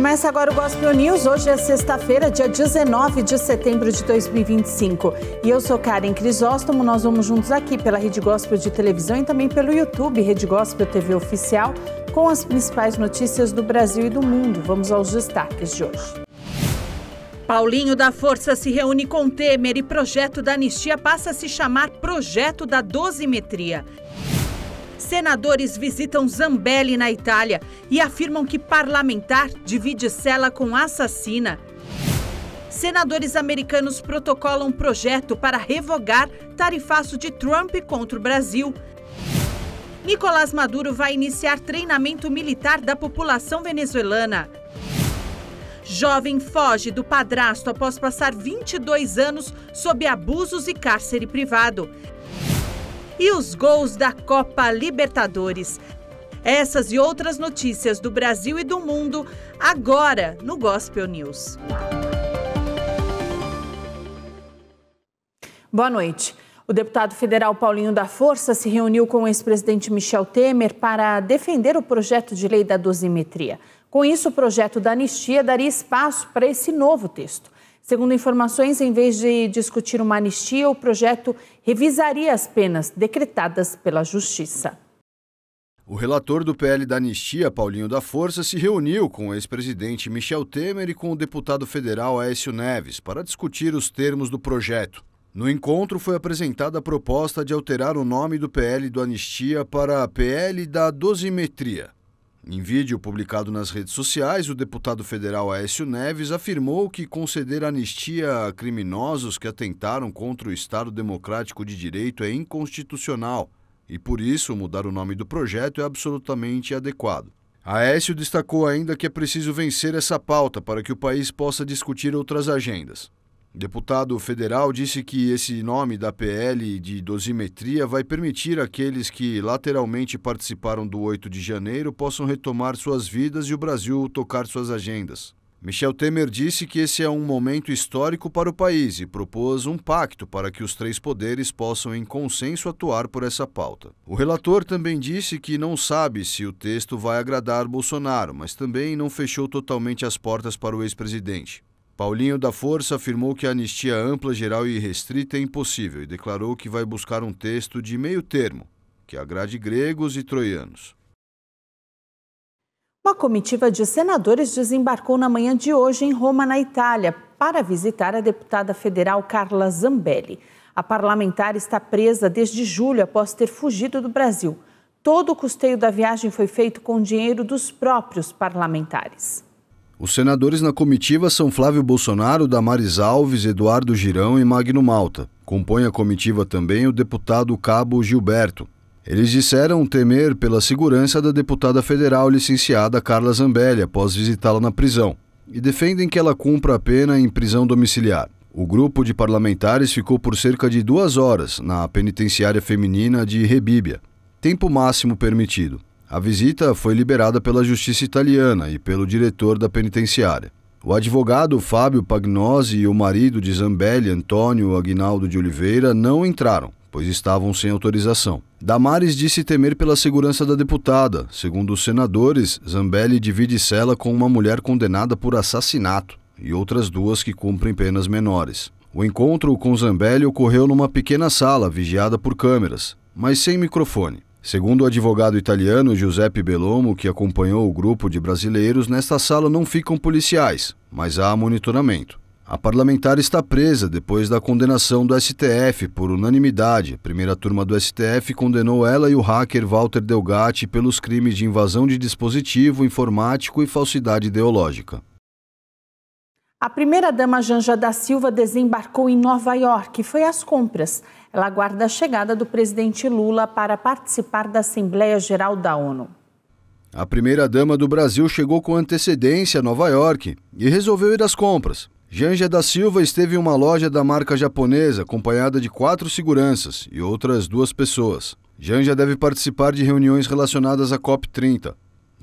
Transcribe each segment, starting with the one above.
Começa agora o Gospel News. Hoje é sexta-feira, dia 19 de setembro de 2025. E eu sou Karen Crisóstomo. Nós vamos juntos aqui pela Rede Gospel de televisão e também pelo YouTube, Rede Gospel TV Oficial, com as principais notícias do Brasil e do mundo. Vamos aos destaques de hoje. Paulinho da Força se reúne com Temer e projeto da anistia passa a se chamar Projeto da Dosimetria. Senadores visitam Zambelli na Itália e afirmam que parlamentar divide cela com assassina. Senadores americanos protocolam um projeto para revogar tarifaço de Trump contra o Brasil. Nicolás Maduro vai iniciar treinamento militar da população venezuelana. Jovem foge do padrasto após passar 22 anos sob abusos e cárcere privado. E os gols da Copa Libertadores. Essas e outras notícias do Brasil e do mundo, agora no Gospel News. Boa noite. O deputado federal Paulinho da Força se reuniu com o ex-presidente Michel Temer para defender o projeto de lei da dosimetria. Com isso, o projeto da anistia daria espaço para esse novo texto. Segundo informações, em vez de discutir uma anistia, o projeto revisaria as penas decretadas pela Justiça. O relator do PL da anistia, Paulinho da Força, se reuniu com o ex-presidente Michel Temer e com o deputado federal Aécio Neves para discutir os termos do projeto. No encontro, foi apresentada a proposta de alterar o nome do PL do anistia para PL da dosimetria. Em vídeo publicado nas redes sociais, o deputado federal Aécio Neves afirmou que conceder anistia a criminosos que atentaram contra o Estado Democrático de Direito é inconstitucional e, por isso, mudar o nome do projeto é absolutamente adequado. Aécio destacou ainda que é preciso vencer essa pauta para que o país possa discutir outras agendas. O deputado federal disse que esse nome da PL de dosimetria vai permitir àqueles que lateralmente participaram do 8 de janeiro possam retomar suas vidas e o Brasil tocar suas agendas. Michel Temer disse que esse é um momento histórico para o país e propôs um pacto para que os três poderes possam em consenso atuar por essa pauta. O relator também disse que não sabe se o texto vai agradar Bolsonaro, mas também não fechou totalmente as portas para o ex-presidente. Paulinho da Força afirmou que a anistia ampla, geral e restrita é impossível e declarou que vai buscar um texto de meio termo, que agrade gregos e troianos. Uma comitiva de senadores desembarcou na manhã de hoje em Roma, na Itália, para visitar a deputada federal Carla Zambelli. A parlamentar está presa desde julho após ter fugido do Brasil. Todo o custeio da viagem foi feito com dinheiro dos próprios parlamentares. Os senadores na comitiva são Flávio Bolsonaro, Damares Alves, Eduardo Girão e Magno Malta. Compõe a comitiva também o deputado Cabo Gilberto. Eles disseram temer pela segurança da deputada federal licenciada Carla Zambelli após visitá-la na prisão e defendem que ela cumpra a pena em prisão domiciliar. O grupo de parlamentares ficou por cerca de 2 horas na penitenciária feminina de Rebibbia, tempo máximo permitido. A visita foi liberada pela Justiça italiana e pelo diretor da penitenciária. O advogado Fábio Pagnosi e o marido de Zambelli, Antônio Aguinaldo de Oliveira, não entraram, pois estavam sem autorização. Damares disse temer pela segurança da deputada. Segundo os senadores, Zambelli divide cela com uma mulher condenada por assassinato e outras 2 que cumprem penas menores. O encontro com Zambelli ocorreu numa pequena sala vigiada por câmeras, mas sem microfone. Segundo o advogado italiano Giuseppe Bellomo, que acompanhou o grupo de brasileiros, nesta sala não ficam policiais, mas há monitoramento. A parlamentar está presa depois da condenação do STF por unanimidade. A primeira turma do STF condenou ela e o hacker Walter Delgatti pelos crimes de invasão de dispositivo informático e falsidade ideológica. A primeira-dama Janja da Silva desembarcou em Nova York e foi às compras. Ela aguarda a chegada do presidente Lula para participar da Assembleia Geral da ONU. A primeira-dama do Brasil chegou com antecedência a Nova York e resolveu ir às compras. Janja da Silva esteve em uma loja da marca japonesa acompanhada de 4 seguranças e outras 2 pessoas. Janja deve participar de reuniões relacionadas à COP30.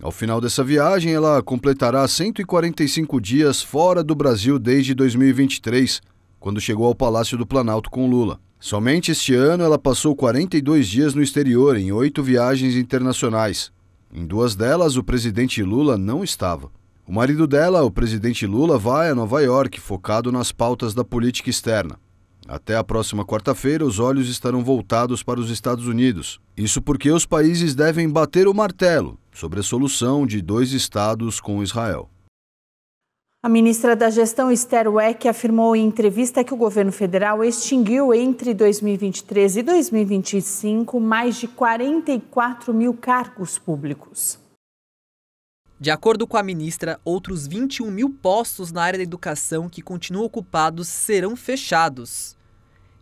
Ao final dessa viagem, ela completará 145 dias fora do Brasil desde 2023, quando chegou ao Palácio do Planalto com Lula. Somente este ano, ela passou 42 dias no exterior, em 8 viagens internacionais. Em 2 delas, o presidente Lula não estava. O marido dela, o presidente Lula, vai a Nova York, focado nas pautas da política externa. Até a próxima quarta-feira, os olhos estarão voltados para os Estados Unidos. Isso porque os países devem bater o martelo sobre a solução de 2 estados com Israel. A ministra da Gestão, Esther Weck, afirmou em entrevista que o governo federal extinguiu entre 2023 e 2025 mais de 44 mil cargos públicos. De acordo com a ministra, outros 21 mil postos na área da educação que continuam ocupados serão fechados.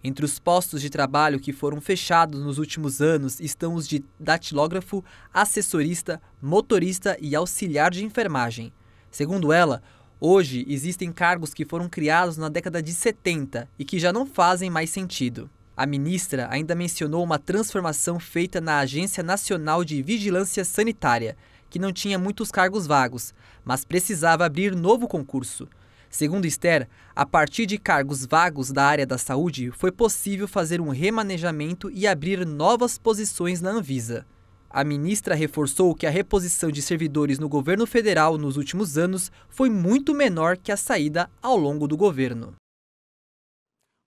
Entre os postos de trabalho que foram fechados nos últimos anos estão os de datilógrafo, assessorista, motorista e auxiliar de enfermagem. Segundo ela, hoje existem cargos que foram criados na década de 70 e que já não fazem mais sentido. A ministra ainda mencionou uma transformação feita na Agência Nacional de Vigilância Sanitária, que não tinha muitos cargos vagos, mas precisava abrir novo concurso. Segundo Esther, a partir de cargos vagos da área da saúde, foi possível fazer um remanejamento e abrir novas posições na Anvisa. A ministra reforçou que a reposição de servidores no governo federal nos últimos anos foi muito menor que a saída ao longo do governo.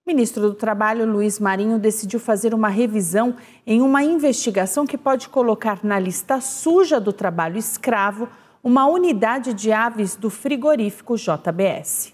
O ministro do Trabalho, Luiz Marinho, decidiu fazer uma revisão em uma investigação que pode colocar na lista suja do trabalho escravo uma unidade de aves do frigorífico JBS.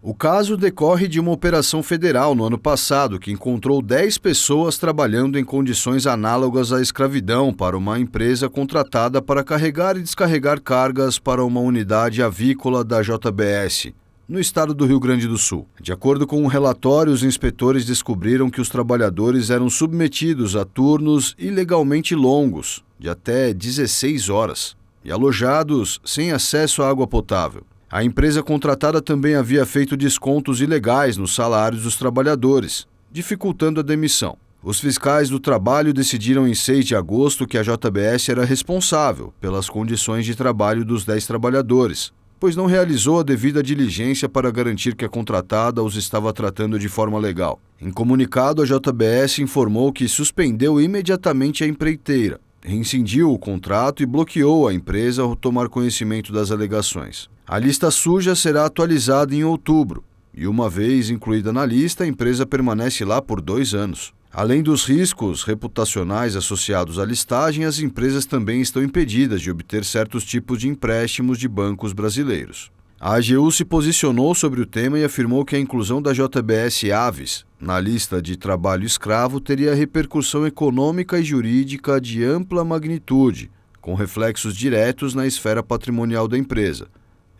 O caso decorre de uma operação federal no ano passado que encontrou 10 pessoas trabalhando em condições análogas à escravidão para uma empresa contratada para carregar e descarregar cargas para uma unidade avícola da JBS, no estado do Rio Grande do Sul. De acordo com um relatório, os inspetores descobriram que os trabalhadores eram submetidos a turnos ilegalmente longos, de até 16 horas, e alojados sem acesso à água potável. A empresa contratada também havia feito descontos ilegais nos salários dos trabalhadores, dificultando a demissão. Os fiscais do trabalho decidiram em 6 de agosto que a JBS era responsável pelas condições de trabalho dos 10 trabalhadores, pois não realizou a devida diligência para garantir que a contratada os estava tratando de forma legal. Em comunicado, a JBS informou que suspendeu imediatamente a empreiteira, rescindiu o contrato e bloqueou a empresa ao tomar conhecimento das alegações. A lista suja será atualizada em outubro e, uma vez incluída na lista, a empresa permanece lá por 2 anos. Além dos riscos reputacionais associados à listagem, as empresas também estão impedidas de obter certos tipos de empréstimos de bancos brasileiros. A AGU se posicionou sobre o tema e afirmou que a inclusão da JBS Aves na lista de trabalho escravo teria repercussão econômica e jurídica de ampla magnitude, com reflexos diretos na esfera patrimonial da empresa,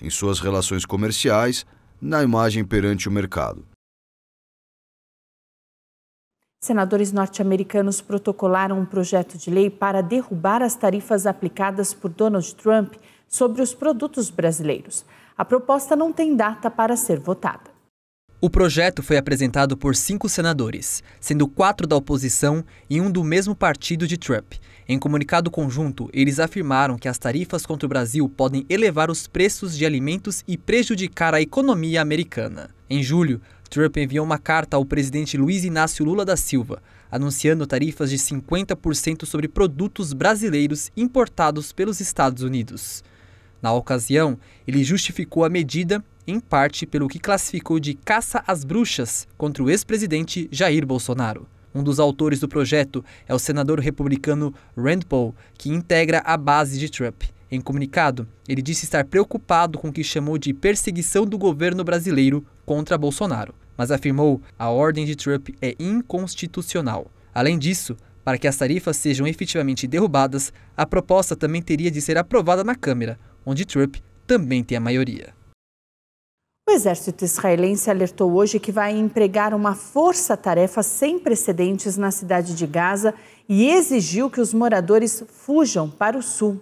em suas relações comerciais, na imagem perante o mercado. Senadores norte-americanos protocolaram um projeto de lei para derrubar as tarifas aplicadas por Donald Trump sobre os produtos brasileiros. A proposta não tem data para ser votada. O projeto foi apresentado por 5 senadores, sendo 4 da oposição e 1 do mesmo partido de Trump. Em comunicado conjunto, eles afirmaram que as tarifas contra o Brasil podem elevar os preços de alimentos e prejudicar a economia americana. Em julho, Trump enviou uma carta ao presidente Luiz Inácio Lula da Silva, anunciando tarifas de 50% sobre produtos brasileiros importados pelos Estados Unidos. Na ocasião, ele justificou a medida, em parte pelo que classificou de caça às bruxas contra o ex-presidente Jair Bolsonaro. Um dos autores do projeto é o senador republicano Rand Paul, que integra a base de Trump. Em comunicado, ele disse estar preocupado com o que chamou de perseguição do governo brasileiro contra Bolsonaro, mas afirmou que a ordem de Trump é inconstitucional. Além disso, para que as tarifas sejam efetivamente derrubadas, a proposta também teria de ser aprovada na Câmara, onde Trump também tem a maioria. O exército israelense alertou hoje que vai empregar uma força-tarefa sem precedentes na cidade de Gaza e exigiu que os moradores fujam para o sul.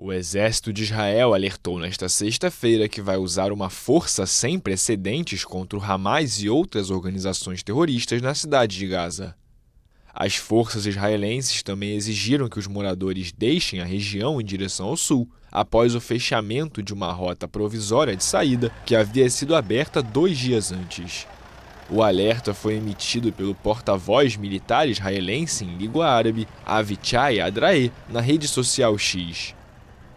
O exército de Israel alertou nesta sexta-feira que vai usar uma força sem precedentes contra o Hamas e outras organizações terroristas na cidade de Gaza. As forças israelenses também exigiram que os moradores deixem a região em direção ao sul, após o fechamento de uma rota provisória de saída que havia sido aberta 2 dias antes. O alerta foi emitido pelo porta-voz militar israelense em língua árabe, Avichai Adrae, na rede social X.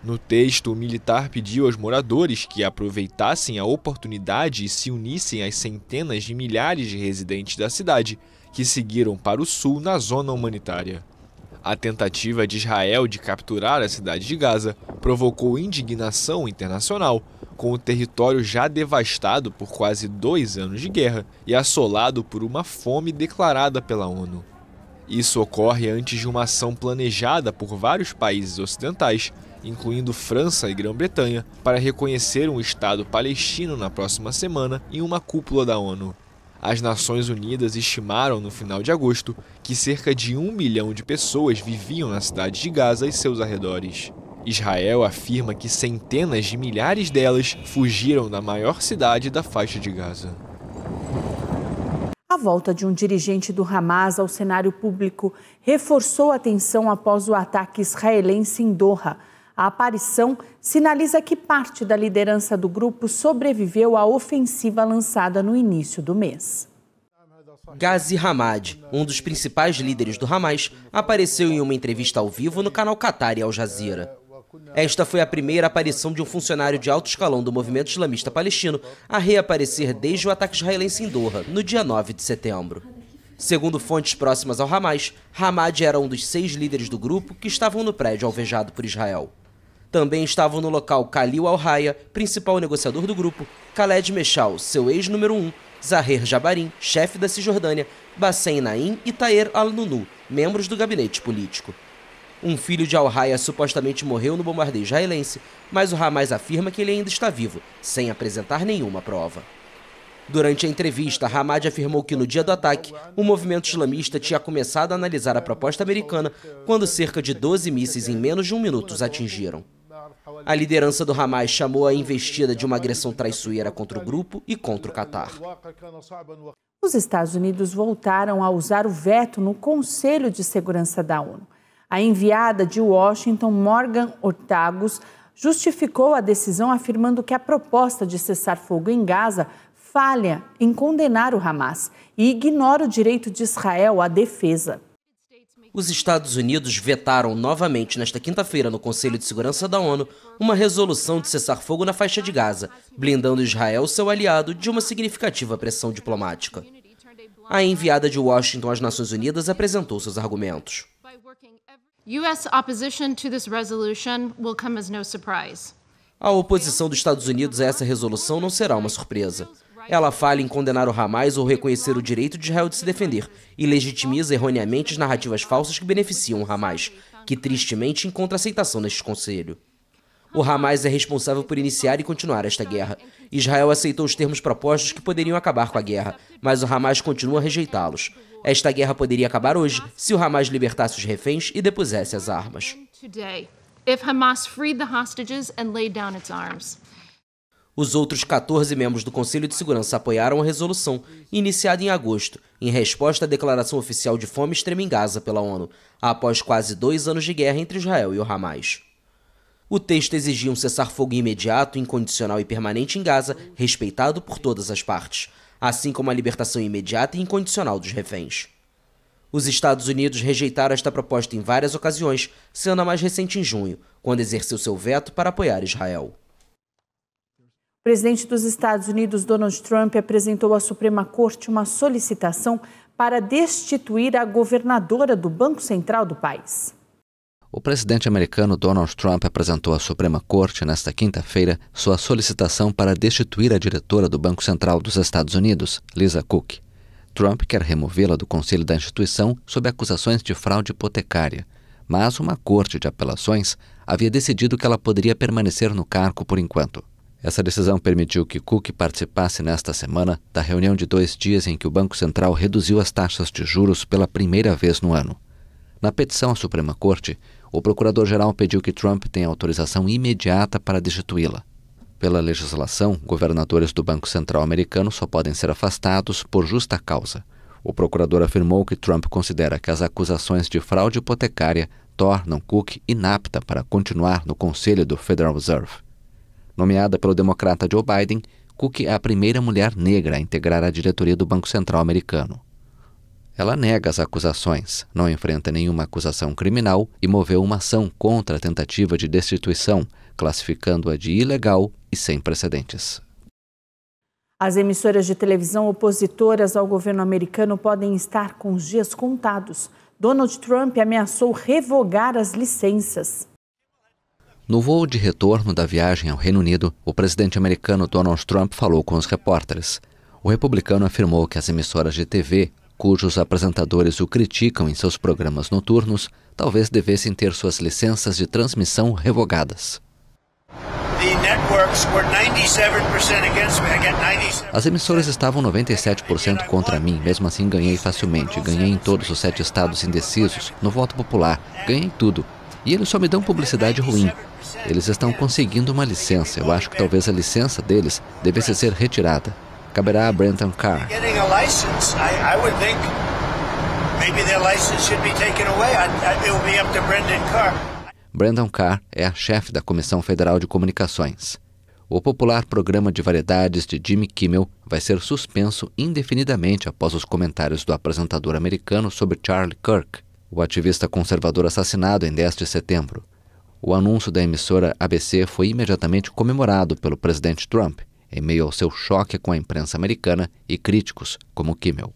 No texto, o militar pediu aos moradores que aproveitassem a oportunidade e se unissem às centenas de milhares de residentes da cidade que seguiram para o sul na zona humanitária. A tentativa de Israel de capturar a cidade de Gaza provocou indignação internacional, com o território já devastado por quase 2 anos de guerra e assolado por uma fome declarada pela ONU. Isso ocorre antes de uma ação planejada por vários países ocidentais, incluindo França e Grã-Bretanha, para reconhecer um Estado palestino na próxima semana em uma cúpula da ONU. As Nações Unidas estimaram no final de agosto que cerca de 1 milhão de pessoas viviam na cidade de Gaza e seus arredores. Israel afirma que centenas de milhares delas fugiram da maior cidade da faixa de Gaza. A volta de um dirigente do Hamas ao cenário público reforçou a tensão após o ataque israelense em Doha. A aparição sinaliza que parte da liderança do grupo sobreviveu à ofensiva lançada no início do mês. Ghazi Hamad, um dos principais líderes do Hamas, apareceu em uma entrevista ao vivo no canal Qatari Al Jazeera. Esta foi a primeira aparição de um funcionário de alto escalão do movimento islamista palestino a reaparecer desde o ataque israelense em Doha, no dia 9 de setembro. Segundo fontes próximas ao Hamas, Hamad era um dos 6 líderes do grupo que estavam no prédio alvejado por Israel. Também estavam no local Khalil Al-Haya, principal negociador do grupo, Khaled Meshal, seu ex-número 1, Zaher Jabarin, chefe da Cisjordânia, Bassem Naim e Taher Al-Nunu, membros do gabinete político. Um filho de Al-Haya supostamente morreu no bombardeio israelense, mas o Hamas afirma que ele ainda está vivo, sem apresentar nenhuma prova. Durante a entrevista, Hamad afirmou que no dia do ataque, o movimento islamista tinha começado a analisar a proposta americana quando cerca de 12 mísseis em menos de 1 minuto os atingiram. A liderança do Hamas chamou a investida de uma agressão traiçoeira contra o grupo e contra o Catar. Os Estados Unidos voltaram a usar o veto no Conselho de Segurança da ONU. A enviada de Washington, Morgan Ortagus, justificou a decisão afirmando que a proposta de cessar-fogo em Gaza falha em condenar o Hamas e ignora o direito de Israel à defesa. Os Estados Unidos vetaram novamente nesta quinta-feira no Conselho de Segurança da ONU uma resolução de cessar-fogo na faixa de Gaza, blindando Israel, seu aliado, de uma significativa pressão diplomática. A enviada de Washington às Nações Unidas apresentou seus argumentos. U.S. opposition to this resolution will come as no surprise. A oposição dos Estados Unidos a essa resolução não será uma surpresa. Ela falha em condenar o Hamas ou reconhecer o direito de Israel de se defender e legitimiza erroneamente as narrativas falsas que beneficiam o Hamas, que tristemente encontra aceitação neste conselho. O Hamas é responsável por iniciar e continuar esta guerra. Israel aceitou os termos propostos que poderiam acabar com a guerra, mas o Hamas continua a rejeitá-los. Esta guerra poderia acabar hoje se o Hamas libertasse os reféns e depusesse as armas. Os outros 14 membros do Conselho de Segurança apoiaram a resolução, iniciada em agosto, em resposta à declaração oficial de fome extrema em Gaza pela ONU, após quase 2 anos de guerra entre Israel e o Hamas. O texto exigia um cessar-fogo imediato, incondicional e permanente em Gaza, respeitado por todas as partes, assim como a libertação imediata e incondicional dos reféns. Os Estados Unidos rejeitaram esta proposta em várias ocasiões, sendo a mais recente em junho, quando exerceu seu veto para apoiar Israel. O presidente dos Estados Unidos, Donald Trump, apresentou à Suprema Corte uma solicitação para destituir a governadora do Banco Central do país. O presidente americano Donald Trump apresentou à Suprema Corte, nesta quinta-feira, sua solicitação para destituir a diretora do Banco Central dos Estados Unidos, Lisa Cook. Trump quer removê-la do conselho da instituição sob acusações de fraude hipotecária, mas uma corte de apelações havia decidido que ela poderia permanecer no cargo por enquanto. Essa decisão permitiu que Cook participasse nesta semana da reunião de 2 dias em que o Banco Central reduziu as taxas de juros pela primeira vez no ano. Na petição à Suprema Corte, o procurador-geral pediu que Trump tenha autorização imediata para destituí-la. Pela legislação, governadores do Banco Central americano só podem ser afastados por justa causa. O procurador afirmou que Trump considera que as acusações de fraude hipotecária tornam Cook inapta para continuar no Conselho do Federal Reserve. Nomeada pelo democrata Joe Biden, Cook é a primeira mulher negra a integrar a diretoria do Banco Central americano. Ela nega as acusações, não enfrenta nenhuma acusação criminal e moveu uma ação contra a tentativa de destituição, classificando-a de ilegal e sem precedentes. As emissoras de televisão opositoras ao governo americano podem estar com os dias contados. Donald Trump ameaçou revogar as licenças. No voo de retorno da viagem ao Reino Unido, o presidente americano Donald Trump falou com os repórteres. O republicano afirmou que as emissoras de TV, cujos apresentadores o criticam em seus programas noturnos, talvez devessem ter suas licenças de transmissão revogadas. As emissoras estavam 97% contra mim, mesmo assim ganhei facilmente. Ganhei em todos os 7 estados indecisos, no voto popular, ganhei tudo. E eles só me dão publicidade ruim. Eles estão conseguindo uma licença. Eu acho que talvez a licença deles devesse ser retirada. Caberá a Brendan Carr. Brendan Carr é a chefe da Comissão Federal de Comunicações. O popular programa de variedades de Jimmy Kimmel vai ser suspenso indefinidamente após os comentários do apresentador americano sobre Charlie Kirk, o ativista conservador assassinado em 10 de setembro. O anúncio da emissora ABC foi imediatamente comemorado pelo presidente Trump, em meio ao seu choque com a imprensa americana e críticos como Kimmel.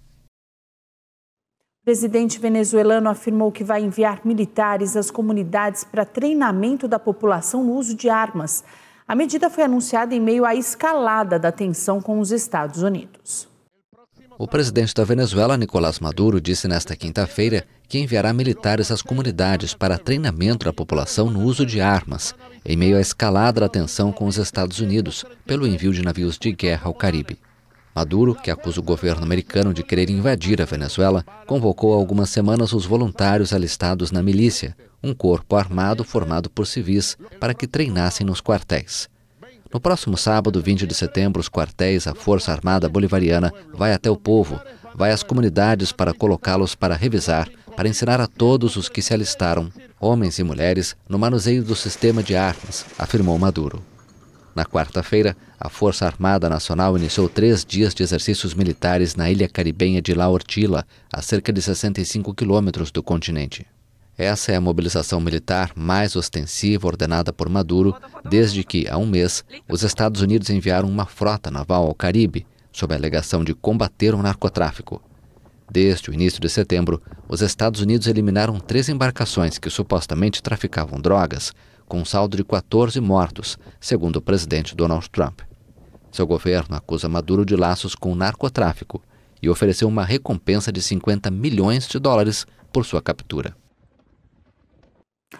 O presidente venezuelano afirmou que vai enviar militares às comunidades para treinamento da população no uso de armas. A medida foi anunciada em meio à escalada da tensão com os Estados Unidos. O presidente da Venezuela, Nicolás Maduro, disse nesta quinta-feira que enviará militares às comunidades para treinamento da população no uso de armas, em meio à escalada da tensão com os Estados Unidos pelo envio de navios de guerra ao Caribe. Maduro, que acusa o governo americano de querer invadir a Venezuela, convocou há algumas semanas os voluntários alistados na milícia, um corpo armado formado por civis, para que treinassem nos quartéis. No próximo sábado, 20 de setembro, os quartéis, a Força Armada Bolivariana, vai até o povo, vai às comunidades para colocá-los para revisar, para ensinar a todos os que se alistaram, homens e mulheres, no manuseio do sistema de armas, afirmou Maduro. Na quarta-feira, a Força Armada Nacional iniciou 3 dias de exercícios militares na ilha caribenha de La Ortila, a cerca de 65 quilômetros do continente. Essa é a mobilização militar mais ostensiva ordenada por Maduro desde que, há um mês, os Estados Unidos enviaram uma frota naval ao Caribe, sob a alegação de combater o narcotráfico. Desde o início de setembro, os Estados Unidos eliminaram 3 embarcações que supostamente traficavam drogas, com um saldo de 14 mortos, segundo o presidente Donald Trump. Seu governo acusa Maduro de laços com o narcotráfico e ofereceu uma recompensa de $50 milhões por sua captura.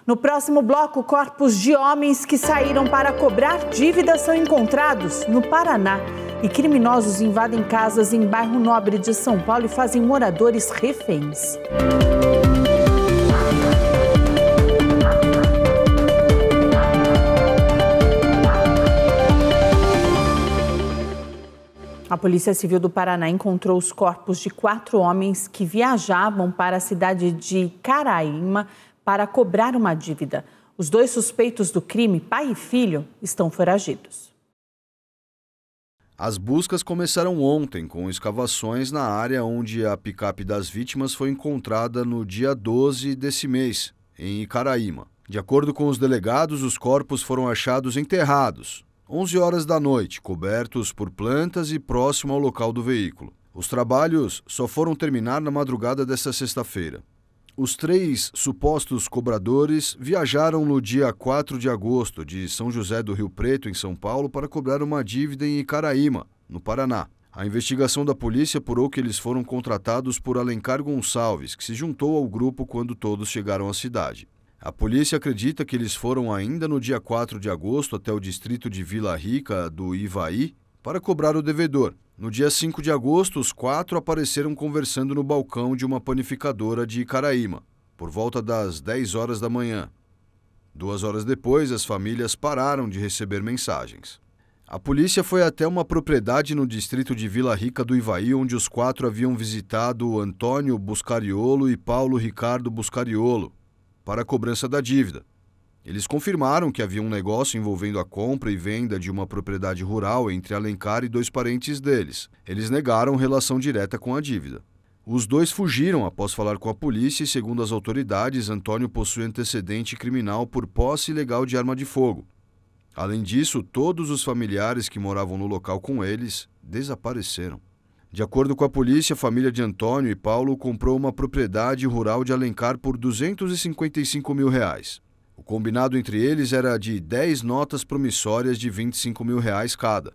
No próximo bloco, corpos de homens que saíram para cobrar dívidas são encontrados no Paraná. E criminosos invadem casas em bairro nobre de São Paulo e fazem moradores reféns. A Polícia Civil do Paraná encontrou os corpos de 4 homens que viajavam para a cidade de Caraíma para cobrar uma dívida. Os 2 suspeitos do crime, pai e filho, estão foragidos. As buscas começaram ontem com escavações na área onde a picape das vítimas foi encontrada no dia 12 desse mês, em Icaraíma. De acordo com os delegados, os corpos foram achados enterrados, 11 horas da noite, cobertos por plantas e próximo ao local do veículo. Os trabalhos só foram terminar na madrugada desta sexta-feira. Os 3 supostos cobradores viajaram no dia 4 de agosto de São José do Rio Preto, em São Paulo, para cobrar uma dívida em Icaraíma, no Paraná. A investigação da polícia apurou que eles foram contratados por Alencar Gonçalves, que se juntou ao grupo quando todos chegaram à cidade. A polícia acredita que eles foram ainda no dia 4 de agosto até o distrito de Vila Rica do Ivaí para cobrar o devedor. No dia 5 de agosto, os 4 apareceram conversando no balcão de uma panificadora de Icaraíma, por volta das 10 horas da manhã. 2 horas depois, as famílias pararam de receber mensagens. A polícia foi até uma propriedade no distrito de Vila Rica do Ivaí, onde os 4 haviam visitado Antônio Buscariolo e Paulo Ricardo Buscariolo para a cobrança da dívida. Eles confirmaram que havia um negócio envolvendo a compra e venda de uma propriedade rural entre Alencar e 2 parentes deles. Eles negaram relação direta com a dívida. Os dois fugiram após falar com a polícia e, segundo as autoridades, Antônio possui antecedente criminal por posse ilegal de arma de fogo. Além disso, todos os familiares que moravam no local com eles desapareceram. De acordo com a polícia, a família de Antônio e Paulo comprou uma propriedade rural de Alencar por R$255 mil. O combinado entre eles era de 10 notas promissórias de R$25 mil cada,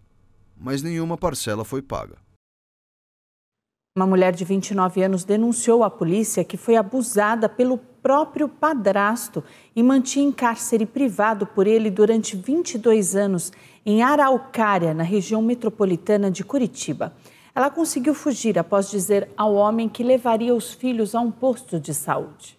mas nenhuma parcela foi paga. Uma mulher de 29 anos denunciou à polícia que foi abusada pelo próprio padrasto e mantinha em cárcere privado por ele durante 22 anos em Araucária, na região metropolitana de Curitiba. Ela conseguiu fugir após dizer ao homem que levaria os filhos a um posto de saúde.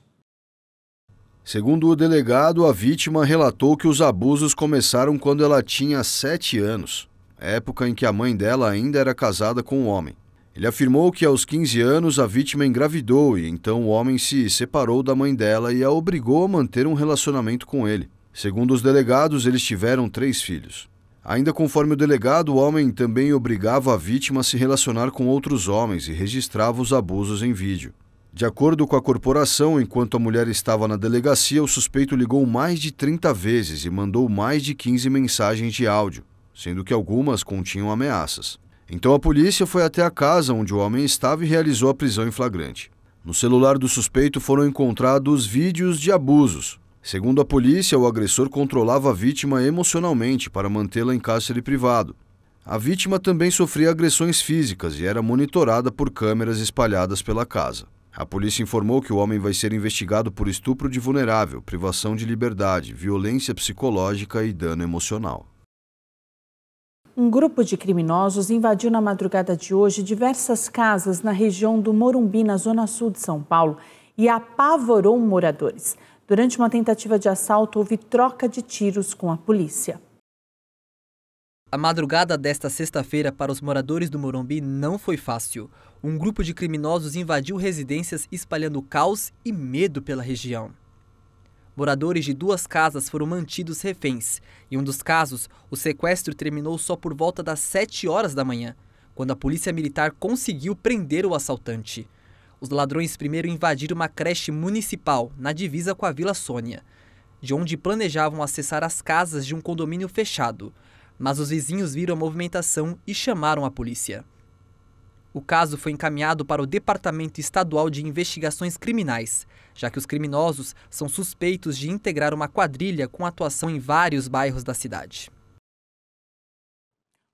Segundo o delegado, a vítima relatou que os abusos começaram quando ela tinha 7 anos, época em que a mãe dela ainda era casada com o homem. Ele afirmou que aos 15 anos a vítima engravidou e então o homem se separou da mãe dela e a obrigou a manter um relacionamento com ele. Segundo os delegados, eles tiveram 3 filhos. Ainda conforme o delegado, o homem também obrigava a vítima a se relacionar com outros homens e registrava os abusos em vídeo. De acordo com a corporação, enquanto a mulher estava na delegacia, o suspeito ligou mais de 30 vezes e mandou mais de 15 mensagens de áudio, sendo que algumas continham ameaças. Então a polícia foi até a casa onde o homem estava e realizou a prisão em flagrante. No celular do suspeito foram encontrados vídeos de abusos. Segundo a polícia, o agressor controlava a vítima emocionalmente para mantê-la em cárcere privado. A vítima também sofria agressões físicas e era monitorada por câmeras espalhadas pela casa. A polícia informou que o homem vai ser investigado por estupro de vulnerável, privação de liberdade, violência psicológica e dano emocional. Um grupo de criminosos invadiu na madrugada de hoje diversas casas na região do Morumbi, na zona sul de São Paulo, e apavorou moradores. Durante uma tentativa de assalto, houve troca de tiros com a polícia. A madrugada desta sexta-feira para os moradores do Morumbi não foi fácil. Um grupo de criminosos invadiu residências espalhando caos e medo pela região. Moradores de 2 casas foram mantidos reféns. Em um dos casos, o sequestro terminou só por volta das 7 horas da manhã, quando a polícia militar conseguiu prender o assaltante. Os ladrões primeiro invadiram uma creche municipal, na divisa com a Vila Sônia, de onde planejavam acessar as casas de um condomínio fechado. Mas os vizinhos viram a movimentação e chamaram a polícia. O caso foi encaminhado para o Departamento Estadual de Investigações Criminais, já que os criminosos são suspeitos de integrar uma quadrilha com atuação em vários bairros da cidade.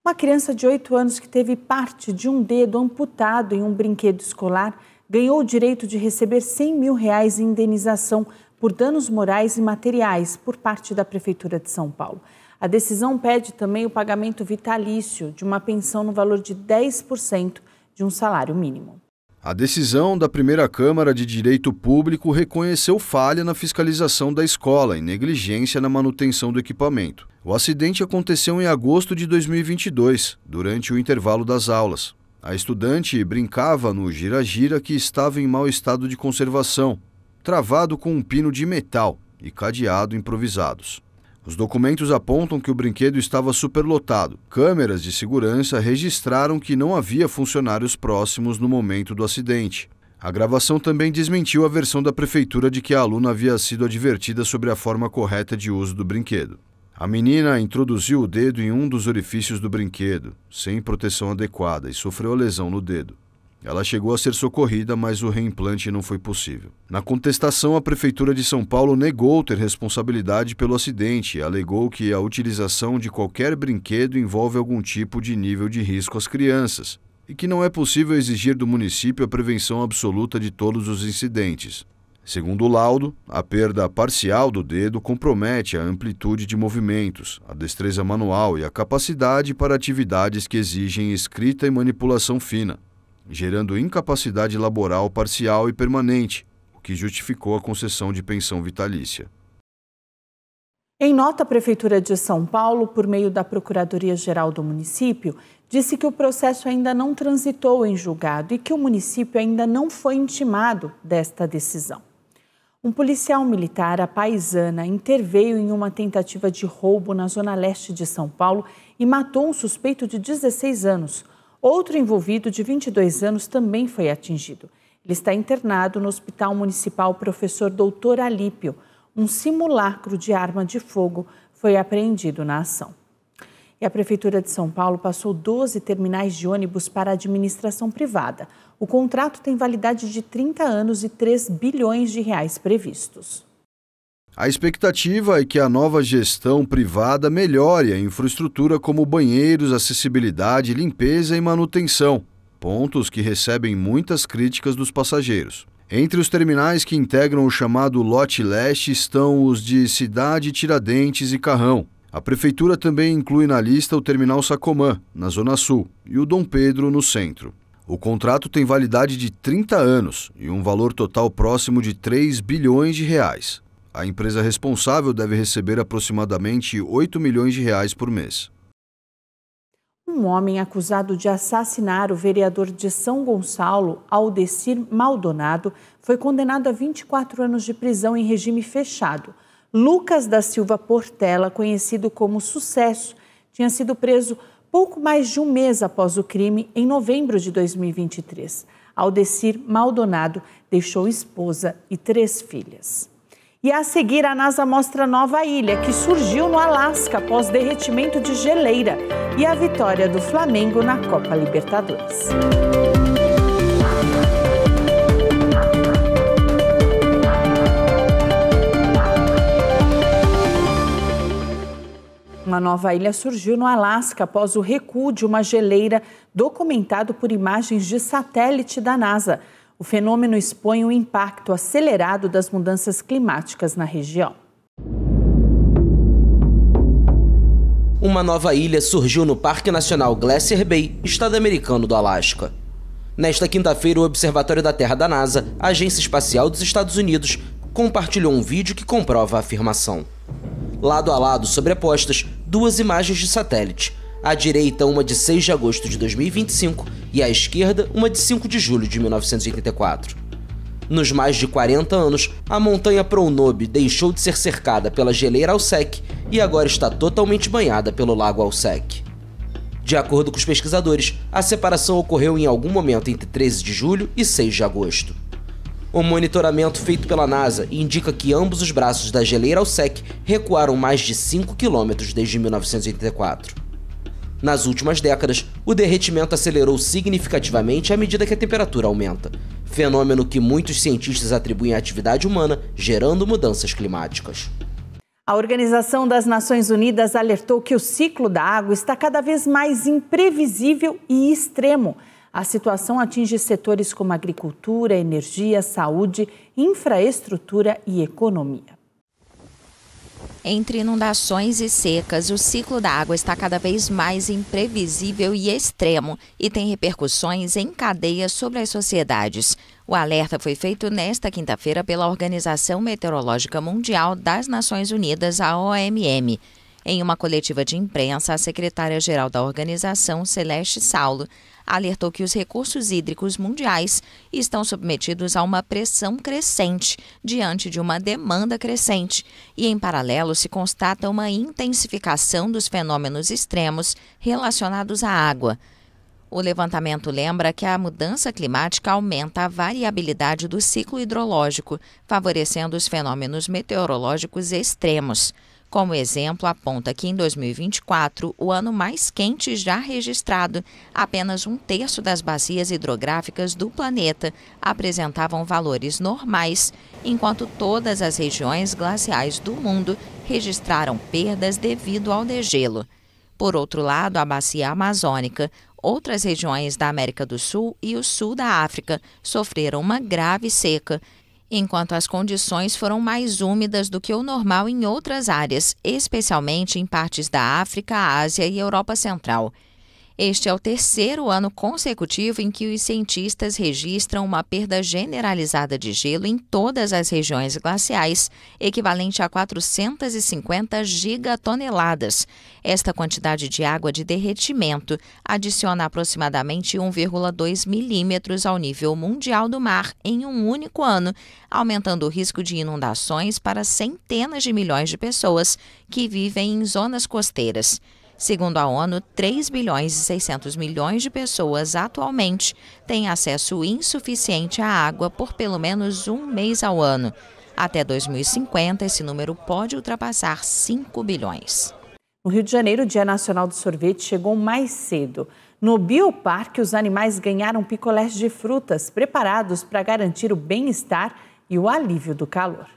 Uma criança de 8 anos que teve parte de um dedo amputado em um brinquedo escolar ganhou o direito de receber R$100 mil em indenização por danos morais e materiais por parte da Prefeitura de São Paulo. A decisão pede também o pagamento vitalício de uma pensão no valor de 10% de um salário mínimo. A decisão da primeira Câmara de Direito Público reconheceu falha na fiscalização da escola e negligência na manutenção do equipamento. O acidente aconteceu em agosto de 2022, durante o intervalo das aulas. A estudante brincava no gira-gira que estava em mau estado de conservação, travado com um pino de metal e cadeado improvisados. Os documentos apontam que o brinquedo estava superlotado. Câmeras de segurança registraram que não havia funcionários próximos no momento do acidente. A gravação também desmentiu a versão da prefeitura de que a aluna havia sido advertida sobre a forma correta de uso do brinquedo. A menina introduziu o dedo em um dos orifícios do brinquedo, sem proteção adequada, e sofreu lesão no dedo. Ela chegou a ser socorrida, mas o reimplante não foi possível. Na contestação, a Prefeitura de São Paulo negou ter responsabilidade pelo acidente e alegou que a utilização de qualquer brinquedo envolve algum tipo de nível de risco às crianças e que não é possível exigir do município a prevenção absoluta de todos os incidentes. Segundo o laudo, a perda parcial do dedo compromete a amplitude de movimentos, a destreza manual e a capacidade para atividades que exigem escrita e manipulação fina, gerando incapacidade laboral parcial e permanente, o que justificou a concessão de pensão vitalícia. Em nota, a Prefeitura de São Paulo, por meio da Procuradoria-Geral do município, disse que o processo ainda não transitou em julgado e que o município ainda não foi intimado desta decisão. Um policial militar, a Paisana, interveio em uma tentativa de roubo na zona leste de São Paulo e matou um suspeito de 16 anos. Outro envolvido, de 22 anos, também foi atingido. Ele está internado no Hospital Municipal Professor Doutor Alípio. Um simulacro de arma de fogo foi apreendido na ação. E a Prefeitura de São Paulo passou 12 terminais de ônibus para a administração privada. O contrato tem validade de 30 anos e 3 bilhões de reais previstos. A expectativa é que a nova gestão privada melhore a infraestrutura como banheiros, acessibilidade, limpeza e manutenção, pontos que recebem muitas críticas dos passageiros. Entre os terminais que integram o chamado Lote Leste estão os de Cidade, Tiradentes e Carrão. A Prefeitura também inclui na lista o Terminal Sacomã, na Zona Sul, e o Dom Pedro, no centro. O contrato tem validade de 30 anos e um valor total próximo de 3 bilhões de reais. A empresa responsável deve receber aproximadamente 8 milhões de reais por mês. Um homem acusado de assassinar o vereador de São Gonçalo, Aldecir Maldonado, foi condenado a 24 anos de prisão em regime fechado. Lucas da Silva Portela, conhecido como Sucesso, tinha sido preso pouco mais de um mês após o crime, em novembro de 2023. Aldecir Maldonado deixou esposa e 3 filhas. E a seguir, a NASA mostra nova ilha que surgiu no Alasca após derretimento de geleira e a vitória do Flamengo na Copa Libertadores. Uma nova ilha surgiu no Alasca após o recuo de uma geleira documentado por imagens de satélite da NASA. O fenômeno expõe o impacto acelerado das mudanças climáticas na região. Uma nova ilha surgiu no Parque Nacional Glacier Bay, estado americano do Alasca. Nesta quinta-feira, o Observatório da Terra da NASA, a Agência Espacial dos Estados Unidos, compartilhou um vídeo que comprova a afirmação. Lado a lado, sobrepostas, 2 imagens de satélite. À direita, uma de 6 de agosto de 2025 e à esquerda, uma de 5 de julho de 1984. Nos mais de 40 anos, a montanha Pronobe deixou de ser cercada pela geleira Alsek e agora está totalmente banhada pelo lago Alsek. De acordo com os pesquisadores, a separação ocorreu em algum momento entre 13 de julho e 6 de agosto. O monitoramento feito pela NASA indica que ambos os braços da geleira Alsek recuaram mais de 5 quilômetros desde 1984. Nas últimas décadas, o derretimento acelerou significativamente à medida que a temperatura aumenta, fenômeno que muitos cientistas atribuem à atividade humana, gerando mudanças climáticas. A Organização das Nações Unidas alertou que o ciclo da água está cada vez mais imprevisível e extremo. A situação atinge setores como agricultura, energia, saúde, infraestrutura e economia. Entre inundações e secas, o ciclo da água está cada vez mais imprevisível e extremo e tem repercussões em cadeia sobre as sociedades. O alerta foi feito nesta quinta-feira pela Organização Meteorológica Mundial das Nações Unidas, a OMM. Em uma coletiva de imprensa, a secretária-geral da organização, Celeste Saulo, alertou que os recursos hídricos mundiais estão submetidos a uma pressão crescente diante de uma demanda crescente e, em paralelo, se constata uma intensificação dos fenômenos extremos relacionados à água. O levantamento lembra que a mudança climática aumenta a variabilidade do ciclo hidrológico, favorecendo os fenômenos meteorológicos extremos. Como exemplo, aponta que em 2024, o ano mais quente já registrado, apenas 1/3 das bacias hidrográficas do planeta apresentavam valores normais, enquanto todas as regiões glaciais do mundo registraram perdas devido ao degelo. Por outro lado, a bacia amazônica, outras regiões da América do Sul e o sul da África sofreram uma grave seca, enquanto as condições foram mais úmidas do que o normal em outras áreas, especialmente em partes da África, Ásia e Europa Central. Este é o 3º ano consecutivo em que os cientistas registram uma perda generalizada de gelo em todas as regiões glaciais, equivalente a 450 gigatoneladas. Esta quantidade de água de derretimento adiciona aproximadamente 1,2 milímetros ao nível mundial do mar em um único ano, aumentando o risco de inundações para centenas de milhões de pessoas que vivem em zonas costeiras. Segundo a ONU, 3 bilhões e 600 milhões de pessoas atualmente têm acesso insuficiente à água por pelo menos um mês ao ano. Até 2050, esse número pode ultrapassar 5 bilhões. No Rio de Janeiro, o Dia Nacional do Sorvete chegou mais cedo. No Bioparque, os animais ganharam picolés de frutas preparados para garantir o bem-estar e o alívio do calor.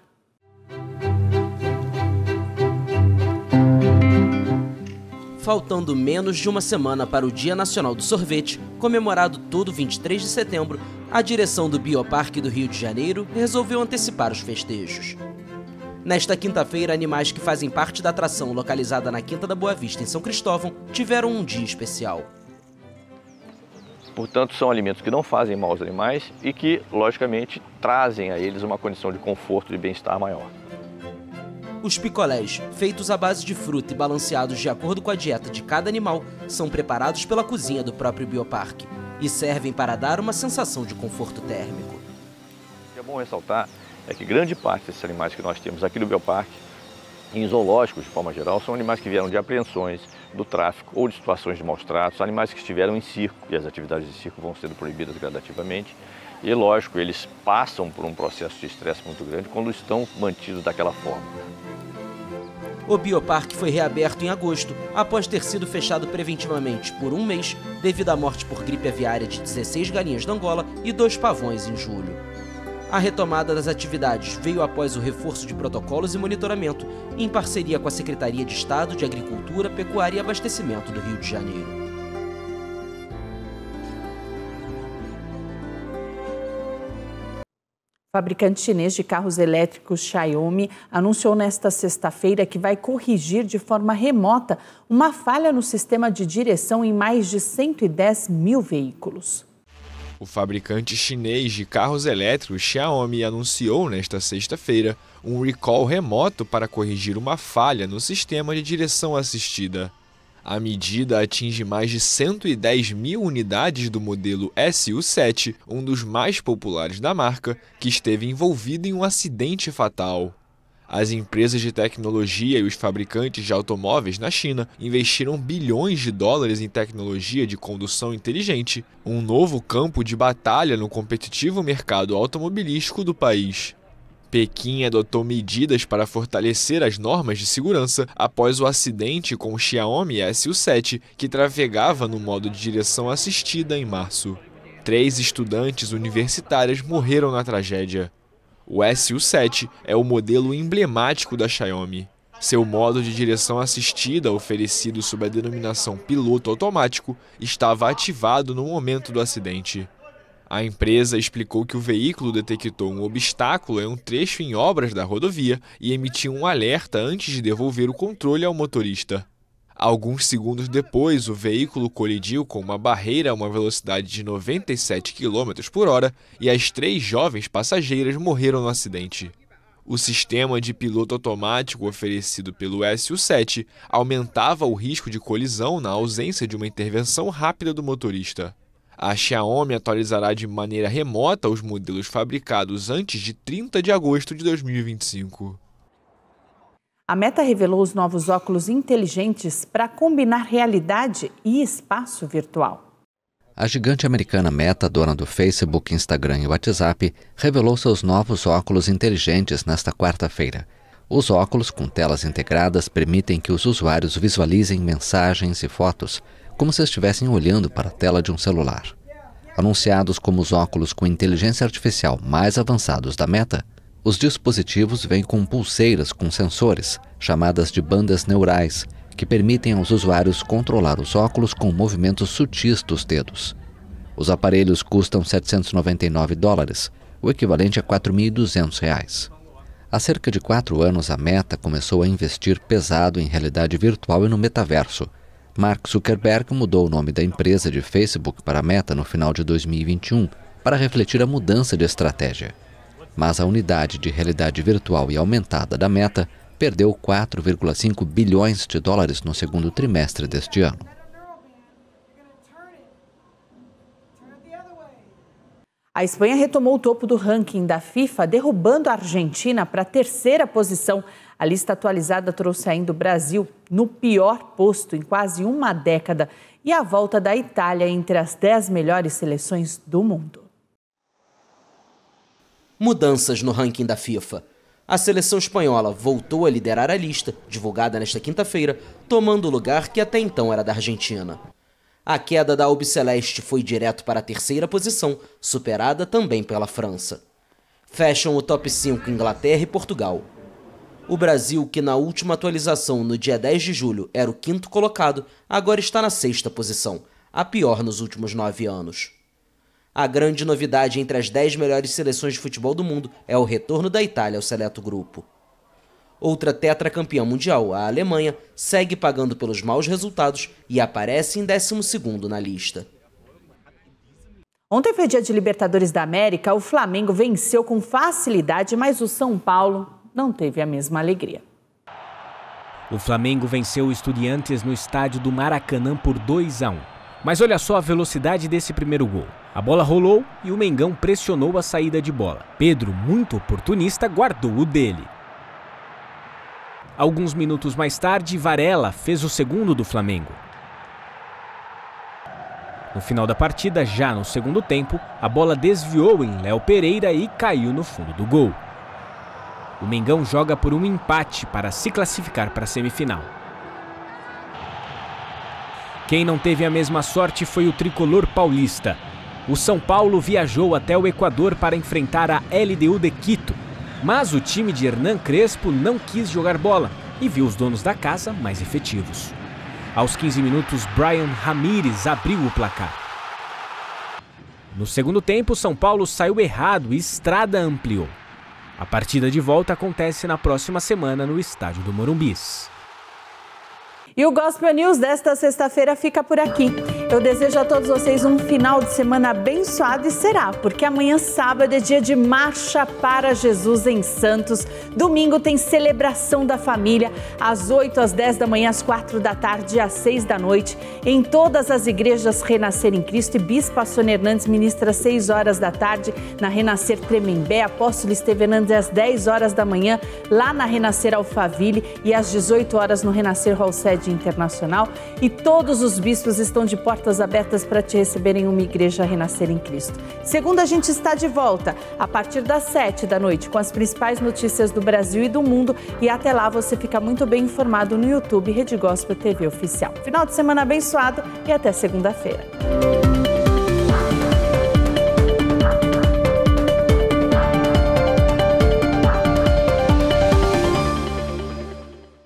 Faltando menos de uma semana para o Dia Nacional do Sorvete, comemorado todo 23 de setembro, a direção do Bioparque do Rio de Janeiro resolveu antecipar os festejos. Nesta quinta-feira, animais que fazem parte da atração localizada na Quinta da Boa Vista, em São Cristóvão, tiveram um dia especial. Portanto, são alimentos que não fazem mal aos animais e que, logicamente, trazem a eles uma condição de conforto e bem-estar maior. Os picolés, feitos à base de fruta e balanceados de acordo com a dieta de cada animal, são preparados pela cozinha do próprio Bioparque e servem para dar uma sensação de conforto térmico. O que é bom ressaltar é que grande parte desses animais que nós temos aqui no Bioparque, em zoológicos de forma geral, são animais que vieram de apreensões, do tráfico ou de situações de maus tratos, animais que estiveram em circo, e as atividades de circo vão sendo proibidas gradativamente. E, lógico, eles passam por um processo de estresse muito grande quando estão mantidos daquela forma. O Bioparque foi reaberto em agosto, após ter sido fechado preventivamente por um mês, devido à morte por gripe aviária de 16 galinhas da Angola e 2 pavões em julho. A retomada das atividades veio após o reforço de protocolos e monitoramento, em parceria com a Secretaria de Estado de Agricultura, Pecuária e Abastecimento do Rio de Janeiro. O fabricante chinês de carros elétricos Xiaomi anunciou nesta sexta-feira que vai corrigir de forma remota uma falha no sistema de direção em mais de 110 mil veículos. O fabricante chinês de carros elétricos Xiaomi anunciou nesta sexta-feira um recall remoto para corrigir uma falha no sistema de direção assistida. A medida atinge mais de 110 mil unidades do modelo SU7, um dos mais populares da marca, que esteve envolvido em um acidente fatal. As empresas de tecnologia e os fabricantes de automóveis na China investiram bilhões de dólares em tecnologia de condução inteligente, um novo campo de batalha no competitivo mercado automobilístico do país. Pequim adotou medidas para fortalecer as normas de segurança após o acidente com o Xiaomi SU7, que trafegava no modo de direção assistida em março. 3 estudantes universitárias morreram na tragédia. O SU7 é o modelo emblemático da Xiaomi. Seu modo de direção assistida, oferecido sob a denominação piloto automático, estava ativado no momento do acidente. A empresa explicou que o veículo detectou um obstáculo em um trecho em obras da rodovia e emitiu um alerta antes de devolver o controle ao motorista. Alguns segundos depois, o veículo colidiu com uma barreira a uma velocidade de 97 km por hora e as 3 jovens passageiras morreram no acidente. O sistema de piloto automático oferecido pelo SU7 aumentava o risco de colisão na ausência de uma intervenção rápida do motorista. A Xiaomi atualizará de maneira remota os modelos fabricados antes de 30 de agosto de 2025. A Meta revelou os novos óculos inteligentes para combinar realidade e espaço virtual. A gigante americana Meta, dona do Facebook, Instagram e WhatsApp, revelou seus novos óculos inteligentes nesta quarta-feira. Os óculos, com telas integradas, permitem que os usuários visualizem mensagens e fotos, como se estivessem olhando para a tela de um celular. Anunciados como os óculos com inteligência artificial mais avançados da Meta, os dispositivos vêm com pulseiras com sensores, chamadas de bandas neurais, que permitem aos usuários controlar os óculos com movimentos sutis dos dedos. Os aparelhos custam $799, o equivalente a R$ 4.200. Há cerca de 4 anos, a Meta começou a investir pesado em realidade virtual e no metaverso. Mark Zuckerberg mudou o nome da empresa de Facebook para Meta no final de 2021 para refletir a mudança de estratégia. Mas a unidade de realidade virtual e aumentada da Meta perdeu 4,5 bilhões de dólares no segundo trimestre deste ano. A Espanha retomou o topo do ranking da FIFA, derrubando a Argentina para a 3ª posição. A lista atualizada trouxe ainda o Brasil no pior posto em quase uma década e a volta da Itália entre as 10 melhores seleções do mundo. Mudanças no ranking da FIFA. A seleção espanhola voltou a liderar a lista, divulgada nesta quinta-feira, tomando o lugar que até então era da Argentina. A queda da albiceleste foi direto para a terceira posição, superada também pela França. Fecham o top 5 Inglaterra e Portugal. O Brasil, que na última atualização, no dia 10 de julho, era o 5º colocado, agora está na 6ª posição, a pior nos últimos 9 anos. A grande novidade entre as 10 melhores seleções de futebol do mundo é o retorno da Itália ao seleto grupo. Outra tetracampeã mundial, a Alemanha, segue pagando pelos maus resultados e aparece em 12º na lista. Ontem foi dia de Libertadores da América, o Flamengo venceu com facilidade, mas o São Paulo não teve a mesma alegria. O Flamengo venceu o Estudiantes no estádio do Maracanã por 2-1. Mas olha só a velocidade desse primeiro gol. A bola rolou e o Mengão pressionou a saída de bola. Pedro, muito oportunista, guardou o dele. Alguns minutos mais tarde, Varela fez o segundo do Flamengo. No final da partida, já no segundo tempo, a bola desviou em Léo Pereira e caiu no fundo do gol. O Mengão joga por um empate para se classificar para a semifinal. Quem não teve a mesma sorte foi o tricolor paulista. O São Paulo viajou até o Equador para enfrentar a LDU de Quito. Mas o time de Hernan Crespo não quis jogar bola e viu os donos da casa mais efetivos. Aos 15 minutos, Brian Ramírez abriu o placar. No segundo tempo, São Paulo saiu errado e Estrada ampliou. A partida de volta acontece na próxima semana no estádio do Morumbis. E o Gospel News desta sexta-feira fica por aqui. Eu desejo a todos vocês um final de semana abençoado e será, porque amanhã sábado é dia de Marcha para Jesus em Santos. Domingo tem celebração da família, às 8, às 10 da manhã, às 4 da tarde e às 6 da noite. Em todas as igrejas Renascer em Cristo, e Bispo Sônia Hernandes ministra às 6 horas da tarde na Renascer Tremembé, Apóstolo Esteve Hernandes às 10 horas da manhã, lá na Renascer Alphaville e às 18 horas no Renascer Hall Sede Internacional. E todos os bispos estão de portas abertas para te receberem uma igreja Renascer em Cristo. Segunda, a gente está de volta a partir das 7 da noite com as principais notícias do Brasil e do mundo. E até lá você fica muito bem informado no YouTube Rede Gospel TV Oficial. Final de semana abençoado e até segunda-feira.